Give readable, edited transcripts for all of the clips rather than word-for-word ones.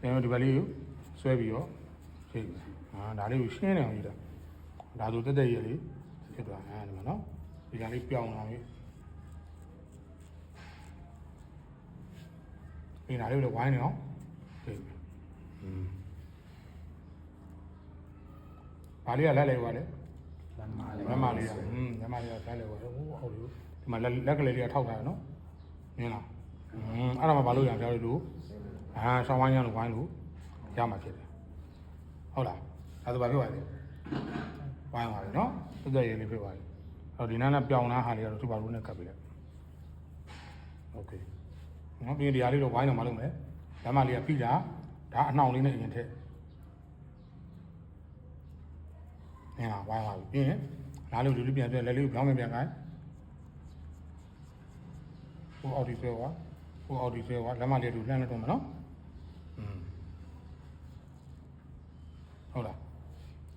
ပြန်ဒီဘက်လေးကိုဆွဲပြီးတော့ဖြည့်ဒါလေးကိုရှင်းနေအောင်ယူတာဒါဆိုတက်ရလေးဖြစ်သွားဒီမှာနော်ဒီကလေးပြောင်းလာပြီဒီနာလေးကိုဝိုင်းနေအောင်ဖြည့်ဘာလေးကလက်လေးပါလေလက်မလေးလက်မလေးကလက်လေးပါဟုတ်လို့ဒီမှာလက်ကလေးလေးကထောက်ထားရနော်မြင်လားအဲ့ဒါမှဘာလို့ရအောင်ပြောလို့ဆောင်းဝိုင်းရလို့ဝိုင်းလို့ရမှာဖြစ်တယ်ဟုတ်လားဒါဆိုဘာဖြစ်သွားလဲဝိုင်းသွားပြီနော်တက်ရလေးဖြစ်သွားပြီအဲ့ဒီနားနဲ့ပြောင်းလာဟာလေးကတော့သူ့ဘာလို့နဲ့ကပ်ပြီလဲโอเคနော်ဒီနေရာလေးတော့ဝိုင်းတော့မလုပ်မယ်လက်မလေးကပြီးတာဒါအနှောင်လေးနဲ့အရင်ထည့်နေလားဝိုင်းသွားပြီပြီးရင်နားလေးလူလေးပြန်ဆွဲလက်လေးကိုပြောင်းပြန်ခိုင်းဟိုအောက်ဒီဆွဲသွားဟိုအောက်ဒီဆွဲသွားလက်မလေးတို့လှမ်းနေတော့မနော်ဟုတ်လား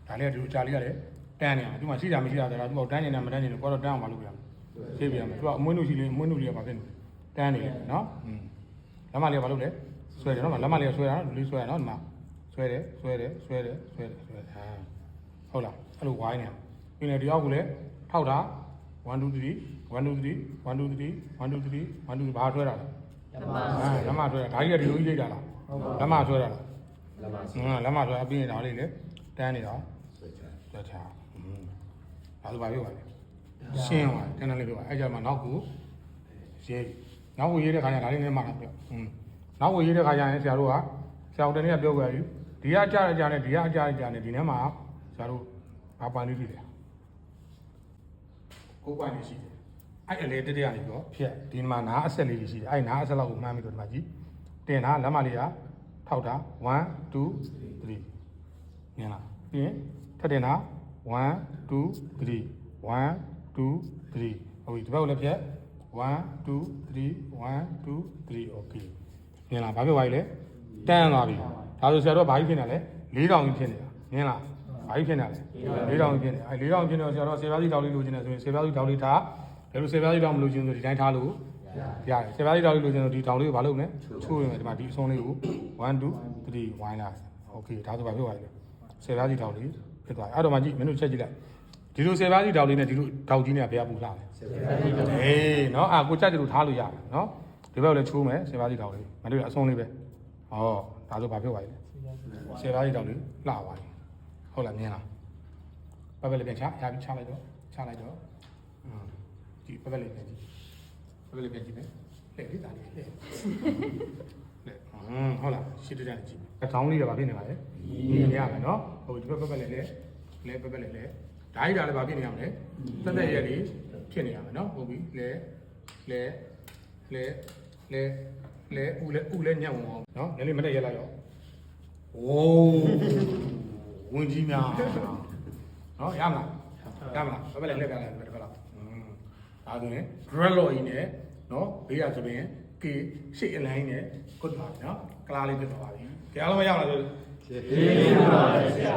ဒါလေးကဒီကြာလေးကလည်းတန်းနေအောင်ဒီမှာရှိတာမရှိတာဒါသူကတန်းနေတာမတန်းနေလို့ကိုတော့တန်းအောင်မလုပ်ပြရဘူးဖြည့်ပြရမယ်သူကအမွှေးနုရှိလေးအမွှေးနုလေးကဘာဖြစ်နေတန်းနေတယ်နော်လက်မလေးကဘာလုပ်လဲဆွဲတယ်နော်လက်မလေးကဆွဲတာနော်လူလေးဆွဲတာနော်ဒီမှာဆွဲတယ်ဟုတ်လားအဲ့လိုဝိုင်းနေပြီးနေဒီအောက်ကလည်းထောက်တာ1 2 3 1 2 3 1 2 3 1 2 3 1 2 3ဘာဆွဲတာလဲလက်မဆွဲတာဒါကြီးကဒီလိုကြီးလိုက်တာလားလက်မဆွဲတာလားလက်မဆွဲအပြီးနေတာလေးလေတန်းနေတာဆွဲချဒါဆိုဘာပြောပါလဲရှင်းသွားတန်းတန်းလေးပြောပါအဲ့ကြမှာနောက်ကိုရေးနောက်ကိုရေးတဲ့ခါကျဒါလေးနဲ့မှလာပြောနောက်ကိုရေးတဲ့ခါကျရင်ဆရာတို့ကဆရာတို့တနေ့ကပြောကြရည်ဒီကကြားကြနဲ့ဒီကအကြားကြနဲ့ဒီထဲမှာဆရာတို့ဘာပန်လေးရှိတယ်ကိုပန်လေးရှိတယ်အဲ့အလေတက်တက်ကနေပြောဖြက်ဒီမှာနားအဆက်လေးရှိတယ်အဲ့နားအဆက်လောက်ကိုမှန်းပြီးတော့ဒီမှာကြည့်တင်တာလက်မလေးကထောက်တာ1 2 3မြင်လားပြီးရင်ထပ်တင်တာ1 2 3 1 2 3ဟုတ်ပြီဒီဘက်ကိုလည်းဖြက်1 2 3 1 2 3 okay မြင်လားဘာဖြစ်သွားပြီလဲတန်းသွားပြီဒါဆိုဆရာတို့ကဘာကြီးဖြစ်နေလဲ4000ကြီးဖြစ်နေတာမြင်လားဘာကြီးဖြစ်နေလဲ4000ကြီးဖြစ်နေအဲ4000ဖြစ်နေတော့ဆရာတို့ဆေးပြားစီတောက်လေးလိုချင်တယ်ဆိုရင်ဆေးပြားစီတောက်လေးထားဒါလိုဆေးပြားစီတောက်မလိုချင်ဆိုဒီတိုင်းထားလို့ရတယ်ဆေးပြားစီတောက်လေးလိုချင်ဆိုဒီတောက်လေးကိုဘာလုပ်မလဲချိုးရမယ်ဒီမှာဒီအဆုံးလေးကို1 2 3ဝိုင်းလာโอเคဒါဆိုဘာဖြစ်သွားလဲဆေးပြားစီတောက်လေးဖြစ်သွားအဲ့တော့မှကြည့်မင်းတို့ချက်ကြည့်လိုက်ဒီလိုဆေးပြားစီတောက်လေးနဲ့ဒီလိုတောက်ကြီးနဲ့ဘယ်ကပူလာလဲအေးနော်ကိုချက်ကြည့်လို့ထားလို့ရတယ်နော်ဒီဘက်လည်းချိုးမယ်ဆေးပြားစီတောက်လေးမင်းတို့အဆုံးလေးပဲဟောဒါဆိုဘာဖြစ်သွားလဲဆေးပြားစီတောက်လေးလှသွားပြီဟုတ်လားမြင်လားပတ်ပတ်လေးပြန်ချရပြီချလိုက်တော့ဒီပတ်ပတ်လေးပြန်ကြည့်မယ်လက်လေးတာလေးလက်ဟုတ်လားရှစ်တန်းကြည့်မယ်ခေါင်းလေးကဘာဖြစ်နေပါလဲမြင်ရမယ်နော်ဟိုဒီပတ်ပတ်လေးလဲပတ်ပတ်လေးလဲဓာတ်ရည်လည်းဘာဖြစ်နေရမလဲတက်ရက်လေးဖြစ်နေရမယ်နော်ဟုတ်ပြီလဲဥလဲညံ့အောင်နော်နည်းလေးမတက်ရက်လိုက်တော့โอ้ဝင်ကြီးများနော်ရမလားဘယ်လဲပြလိုက်တစ်ခါလောက်ဒါဆိုရင် dread law ကြီးနဲ့နော်ဘေးရဆိုရင် K ရှေ့အလိုင်းနဲ့ကုတ်ပါနော်ကလားလေးဖြစ်သွားပါပြီကြည့်အားလုံးမရအောင်လားဆိုကျေးဇူးပါဆရာ